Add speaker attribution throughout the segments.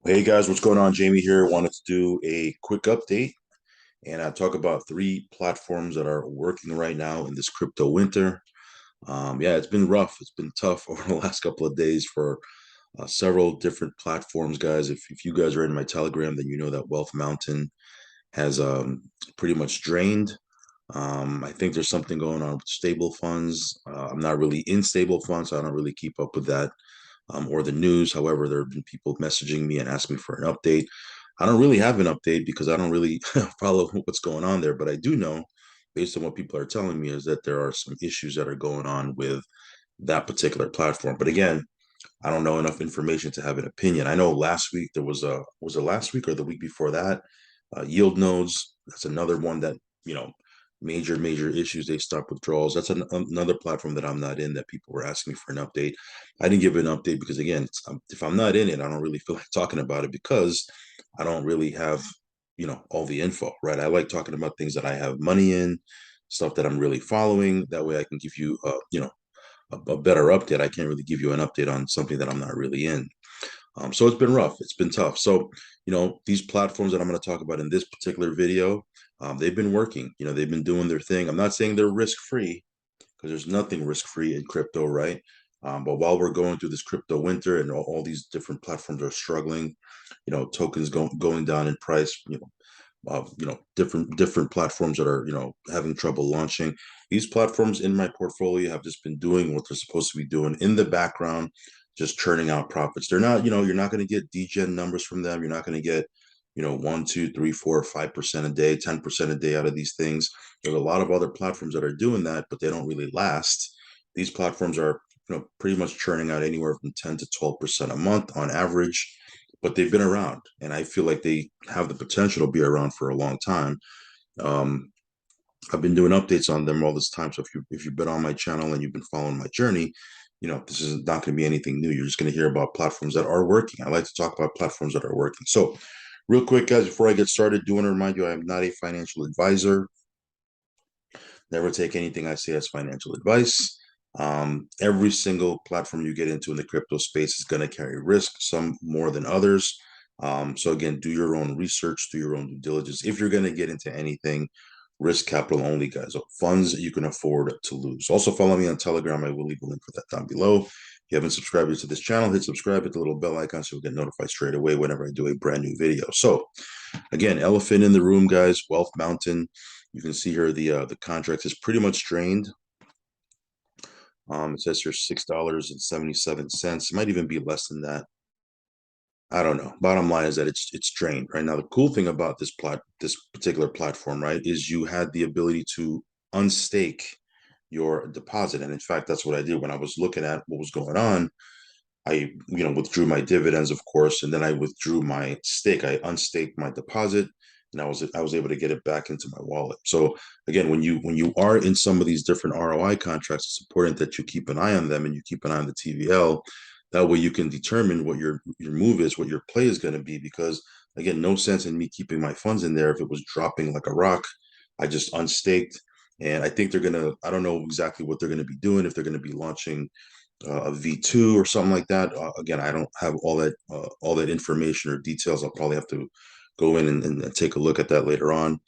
Speaker 1: Hey guys, what's going on? Jamie here. Wanted to do a quick update and talk about three platforms that are working right now in this crypto winter. Yeah, it's been rough. It's been tough over the last couple of days for several different platforms, guys. If you guys are in my Telegram, then you know that Wealth Mountain has pretty much drained. I think there's something going on with stable funds. I'm not really in stable funds, so I don't really keep up with that or the news. However, there have been people messaging me and asking for an update. I don't really have an update because I don't really follow what's going on there, but I do know, based on what people are telling me, is that there are some issues that are going on with that particular platform. But again, I don't know enough information to have an opinion. I know last week there was it last week or the week before that? Yield nodes. That's another one that you know major issues. They stop withdrawals. That's another platform that I'm not in that people were asking me for an update. I didn't give an update because again, if I'm not in it, I don't really feel like talking about it because I don't really have all the info. Right? I like talking about things that I have money in, stuff that I'm really following. That way, I can give you a better update. I can't really give you an update on something that I'm not really in. So it's been rough. It's been tough. So, these platforms that I'm going to talk about in this particular video, they've been working. They've been doing their thing. I'm not saying they're risk free because there's nothing risk free in crypto, right? But while we're going through this crypto winter and all these different platforms are struggling, tokens going down in price, different platforms that are having trouble launching. These platforms in my portfolio have just been doing what they're supposed to be doing in the background, just churning out profits. They're not, you're not going to get degen numbers from them. You're not going to get 1, 2, 3, 4, 5% a day, 10% a day out of these things. There's a lot of other platforms that are doing that, but they don't really last. These platforms are pretty much churning out anywhere from 10 to 12% a month on average, but they've been around, and I feel like they have the potential to be around for a long time. Um, I've been doing updates on them all this time. So if you've been on my channel and you've been following my journey, this is not going to be anything new. You're just going to hear about platforms that are working. I like to talk about platforms that are working. So, real quick, guys, before I get started, do want to remind you I am not a financial advisor. Never take anything I say as financial advice. Every single platform you get into in the crypto space is going to carry risk, some more than others. So again, do your own research, do your own due diligence. If you're going to get into anything, risk capital only, guys. Funds you can afford to lose. Also, follow me on Telegram. I will leave a link for that down below. If you haven't subscribed to this channel, hit subscribe, hit the little bell icon so you'll get notified straight away whenever I do a brand new video. So, again, elephant in the room, guys. Wealth Mountain. You can see here the contract is pretty much drained. It says here $6.77. It might even be less than that. I don't know. Bottom line is that it's drained right now. The cool thing about this particular platform, right, is you had the ability to unstake your deposit, and in fact, that's what I did when I was looking at what was going on. I withdrew my dividends, of course, and then I withdrew my stake. I unstaked my deposit, and I was able to get it back into my wallet. So again, when you are in some of these different ROI contracts, it's important that you keep an eye on them and you keep an eye on the TVL. That way, you can determine what your move is, what your play is going to be. Because again, no sense in me keeping my funds in there if it was dropping like a rock. I just unstaked, and I think they're gonna. I don't know exactly what they're going to be doing, if they're going to be launching a V2 or something like that. Again, I don't have all that information or details. I'll probably have to go in and take a look at that later on.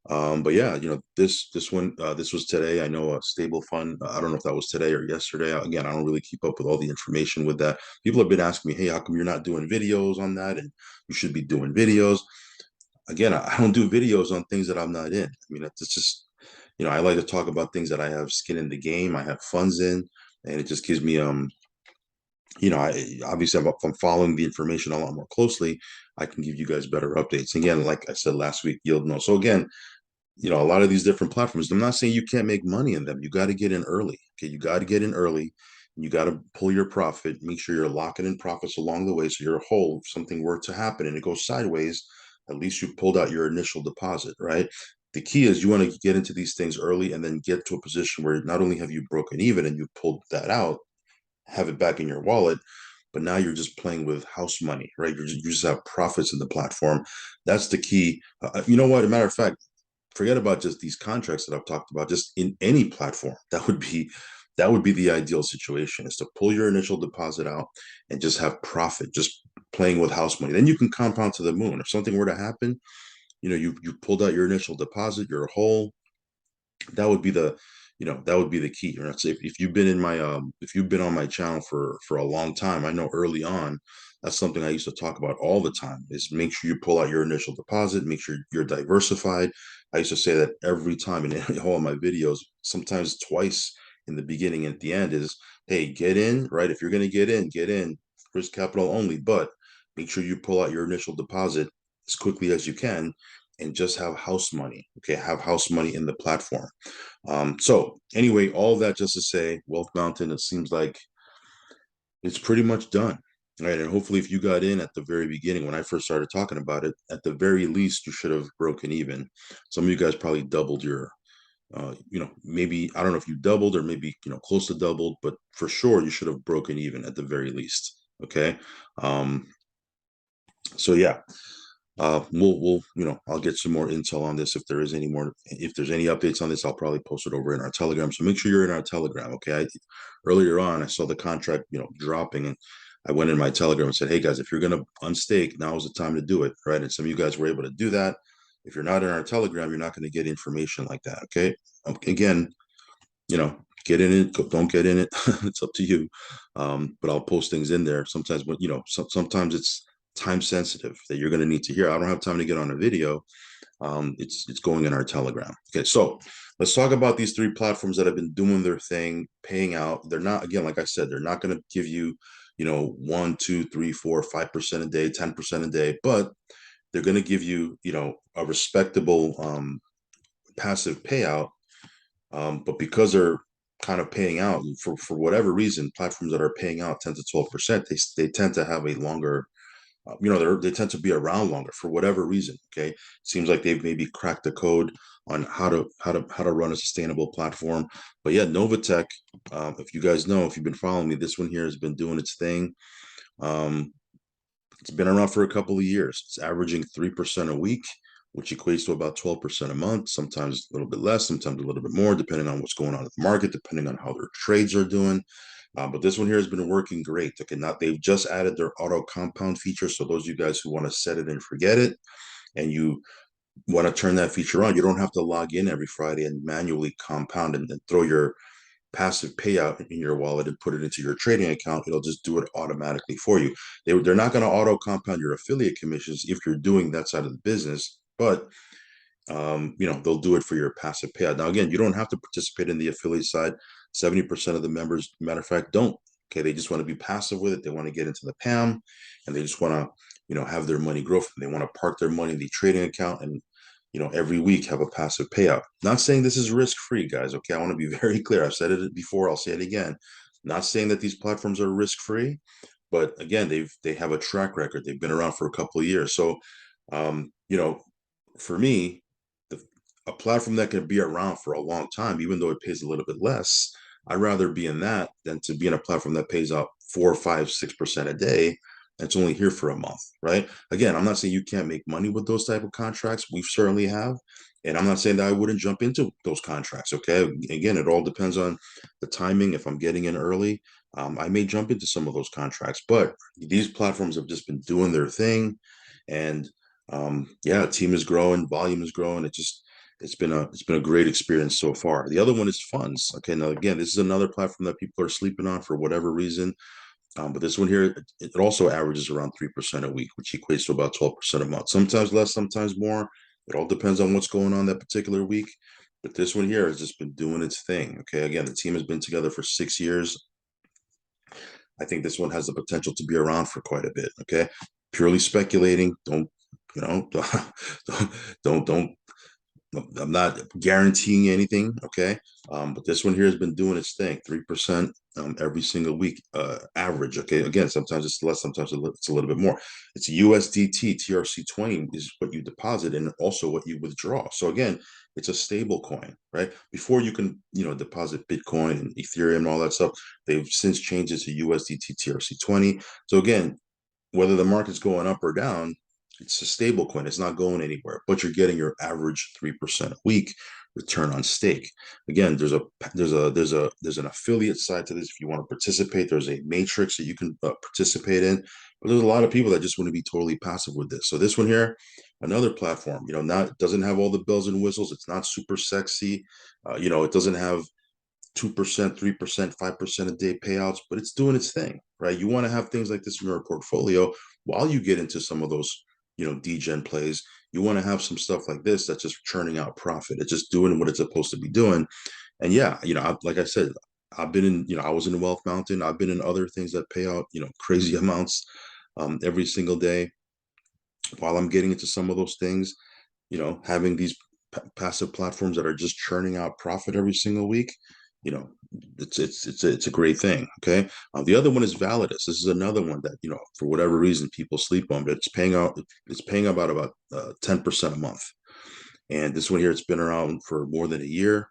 Speaker 1: But yeah, this was today. I know a stable fund. I don't know if that was today or yesterday. Again, I don't really keep up with all the information with that. People have been asking me, "Hey, how come you're not doing videos on that?" And you should be doing videos. Again, I don't do videos on things that I'm not in. I mean, it's just I like to talk about things that I have skin in the game, I have funds in, and it just gives me I obviously if I'm following the information a lot more closely, I can give you guys better updates. Again, like I said last week, yield no. So again, a lot of these different platforms. I'm not saying you can't make money in them. You got to get in early. Okay, you got to get in early. You got to pull your profit. Make sure you're locking in profits along the way, so you're whole. If something were to happen and it goes sideways, at least you pulled out your initial deposit, right? The key is you want to get into these things early and then get to a position where not only have you broken even and you pulled that out, have it back in your wallet, but now you're just playing with house money, right? You just have profits in the platform. That's the key. You know what? As a matter of fact, forget about just these contracts that I've talked about. Just in any platform, that would be the ideal situation: is to pull your initial deposit out and just have profit. Just playing with house money. Then you can compound to the moon. If something were to happen, you pulled out your initial deposit, you're whole. That would be the that would be the key. Right? So if you've been in my if you've been on my channel for a long time, I know early on that's something I used to talk about all the time, is make sure you pull out your initial deposit, make sure you're diversified. I used to say that every time in all of my videos, sometimes twice in the beginning and at the end, is, hey, get in, right? If you're going to get in, risk capital only, but make sure you pull out your initial deposit as quickly as you can, and just have house money. Okay, have house money in the platform. So anyway, all that just to say, Wealth Mountain, it seems like it's pretty much done. Right. And hopefully if you got in at the very beginning, when I first started talking about it, at the very least, you should have broken even. Some of you guys probably doubled your, maybe, I don't know if you doubled or maybe, close to doubled, but for sure you should have broken even at the very least. Okay. Um, so yeah, we'll I'll get some more intel on this. If there is any more, if there's any updates on this, I'll probably post it over in our Telegram. So make sure you're in our Telegram. Okay. Earlier on, I saw the contract, dropping, and I went in my Telegram and said, hey guys, if you're going to unstake, now is the time to do it. Right. And some of you guys were able to do that. If you're not in our Telegram, you're not going to get information like that. Okay. Again, get in it, don't get in it. It's up to you. But I'll post things in there. Sometimes, when, sometimes it's time sensitive that you're going to need to hear. I don't have time to get on a video. It's going in our Telegram. Okay, so let's talk about these three platforms that have been doing their thing, paying out. They're not, again, like I said, they're not going to give you, 1, 2, 3, 4, 5% a day, 10% a day, but they're going to give you, a respectable passive payout. But because they're kind of paying out for whatever reason, platforms that are paying out 10 to 12%, they tend to have a longer, they tend to be around longer for whatever reason. Okay, seems like they've maybe cracked the code on how to run a sustainable platform. But yeah, Novitec, if you guys know, if you've been following me, this one here has been doing its thing. Um, it's been around for a couple of years. It's averaging 3% a week, which equates to about 12% a month, sometimes a little bit less, sometimes a little bit more, depending on what's going on at the market, depending on how their trades are doing. But this one here has been working great. Okay, now they've just added their auto compound feature. So those of you guys who want to set it and forget it, and you want to turn that feature on, you don't have to log in every Friday and manually compound and then throw your passive payout in your wallet and put it into your trading account. It'll just do it automatically for you. They're not going to auto compound your affiliate commissions if you're doing that side of the business, but they'll do it for your passive payout. Now, again, you don't have to participate in the affiliate side. 70% of the members, matter of fact, don't. Okay, they just want to be passive with it. They want to get into the PAM, and they just want to, have their money grow. They want to park their money in the trading account, and every week have a passive payout. Not saying this is risk free, guys. Okay, I want to be very clear. I've said it before. I'll say it again. Not saying that these platforms are risk free, but again, they have a track record. They've been around for a couple of years. So, for me, a platform that can be around for a long time, even though it pays a little bit less, I'd rather be in that than to be in a platform that pays out 4, 5, 6% a day. It's only here for a month, right? Again, I'm not saying you can't make money with those type of contracts. We certainly have. And I'm not saying that I wouldn't jump into those contracts. Okay. Again, it all depends on the timing. If I'm getting in early, I may jump into some of those contracts. But these platforms have just been doing their thing. And yeah, team is growing, volume is growing. It's been a great experience so far. The other one is funds. Okay, now again, this is another platform that people are sleeping on for whatever reason. But this one here, it also averages around 3% a week, which equates to about 12% a month. Sometimes less, sometimes more. It all depends on what's going on that particular week. But this one here has just been doing its thing. Okay, again, the team has been together for 6 years. I think this one has the potential to be around for quite a bit. Okay, purely speculating. Don't you know? Don't I'm not guaranteeing anything, okay? But this one here has been doing its thing, 3% every single week, average, okay? Again, sometimes it's less, sometimes it's a little bit more. It's USDT, TRC20 is what you deposit and also what you withdraw. So again, it's a stable coin, right? Before you can, deposit Bitcoin and Ethereum and all that stuff, they've since changed it to USDT, TRC20. So again, whether the market's going up or down, it's a stable coin. It's not going anywhere, but you're getting your average 3% a week return on stake. Again, there's an affiliate side to this. If you want to participate, there's a matrix that you can participate in. But there's a lot of people that just want to be totally passive with this. So this one here, another platform, not doesn't have all the bells and whistles. It's not super sexy. It doesn't have 2%, 3%, 5% a day payouts, but it's doing its thing, right? You want to have things like this in your portfolio while you get into some of those, degen plays. You want to have some stuff like this that's just churning out profit. It's just doing what it's supposed to be doing. And yeah, like I said, I've been in, I was in Wealth Mountain. I've been in other things that pay out, crazy amounts every single day while I'm getting into some of those things, having these passive platforms that are just churning out profit every single week, you know, it's a great thing. Okay. The other one is Validus. This is another one that, for whatever reason people sleep on, but it's paying about 10% a month. And this one here, it's been around for more than a year.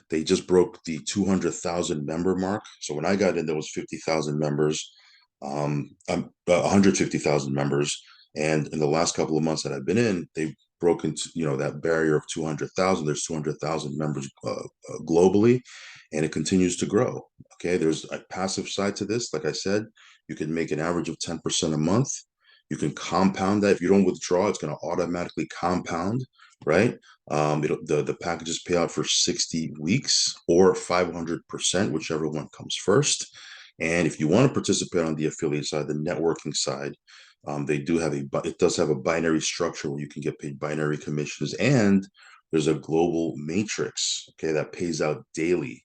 Speaker 1: They just broke the 200,000 member mark. So when I got in, there was 50,000 members, 150,000 members. And in the last couple of months that I've been in, they've broken, that barrier of 200,000. There's 200,000 members globally, and it continues to grow. Okay, there's a passive side to this. Like I said, you can make an average of 10% a month. You can compound that. If you don't withdraw, it's going to automatically compound, right? The packages pay out for 60 weeks or 500%, whichever one comes first. And if you want to participate on the affiliate side, the networking side, it does have a binary structure where you can get paid binary commissions, and there's a global matrix, okay, that pays out daily.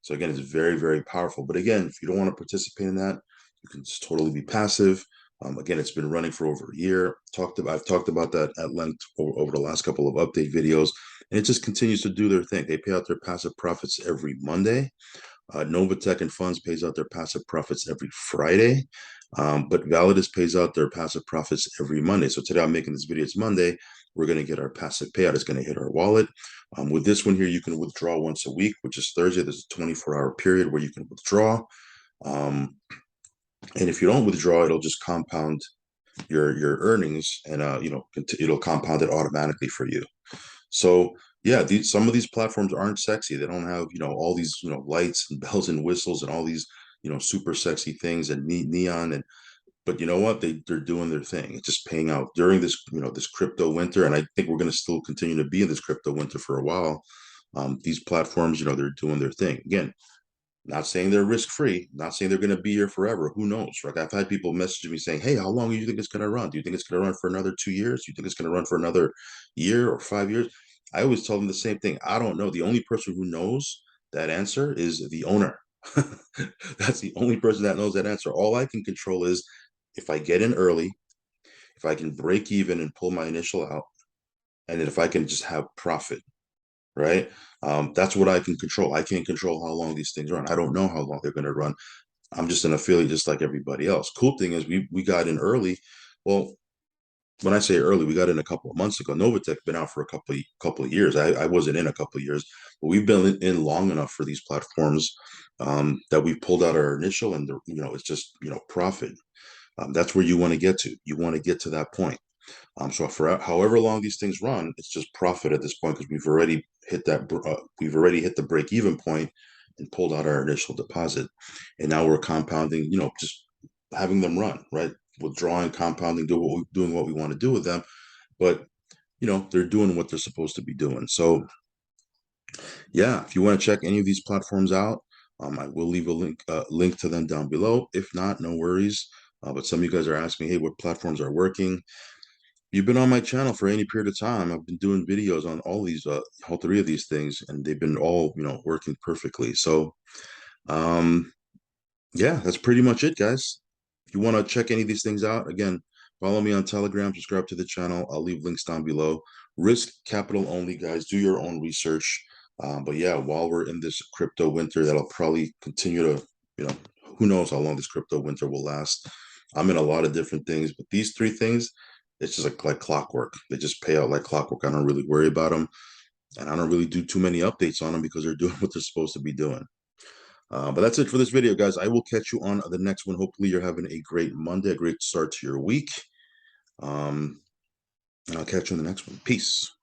Speaker 1: So again, it's very, very powerful. But again, if you don't want to participate in that, you can just totally be passive. Again, it's been running for over a year. I've talked about that at length over the last couple of update videos, and it just continues to do their thing. They pay out their passive profits every Monday. Novitec and Funds pays out their passive profits every Friday, but Validus pays out their passive profits every Monday. So today I'm making this video. It's Monday. We're going to get our passive payout. It's going to hit our wallet. With this one here, you can withdraw once a week, which is Thursday. There's a 24-hour period where you can withdraw. And if you don't withdraw, it'll just compound your earnings, and it'll compound it automatically for you. So yeah, some of these platforms aren't sexy. They don't have all these lights and bells and whistles and all these super sexy things and neon, but you know what, they're doing their thing. It's just paying out during this crypto winter, and I think we're going to still continue to be in this crypto winter for a while. These platforms, they're doing their thing. Again, not saying they're risk free, not saying they're going to be here forever. Who knows? Like, I've had people message me saying, "Hey, how long do you think it's going to run? Do you think it's going to run for another 2 years? Do you think it's going to run for another year or 5 years?" I always tell them the same thing. I don't know. The only person who knows that answer is the owner. That's the only person that knows that answer. All I can control is if I get in early, if I can break even and pull my initial out, and then if I can just have profit, right? That's what I can control. I can't control how long these things run. I don't know how long they're going to run. I'm just an affiliate just like everybody else. Cool thing is we got in early. Well, when I say early, we got in a couple of months ago. Novitec been out for a couple of years. I wasn't in a couple of years, but we've been in long enough for these platforms that we've pulled out our initial, and it's just profit. That's where you want to get to. You want to get to that point. So for however long these things run, it's just profit at this point because we've already hit the break even point and pulled out our initial deposit, and now we're compounding. Just having them run, right, withdrawing, compounding, doing what we want to do with them, but they're doing what they're supposed to be doing. So yeah, if you want to check any of these platforms out, I will leave a link to them down below. If not, no worries. But some of you guys are asking, hey, what platforms are working? You've been on my channel for any period of time. I've been doing videos on all three of these things, and they've been all, working perfectly. So, yeah, that's pretty much it, guys. If you want to check any of these things out, again, follow me on Telegram, subscribe to the channel. I'll leave links down below. Risk capital only, guys. Do your own research. But yeah, while we're in this crypto winter, that'll probably continue to, who knows how long this crypto winter will last. I'm in a lot of different things, but these three things, it's just like clockwork. They just pay out like clockwork. I don't really worry about them, and I don't really do too many updates on them because they're doing what they're supposed to be doing. But that's it for this video, guys. I will catch you on the next one. Hopefully, you're having a great Monday, a great start to your week. And I'll catch you in the next one. Peace.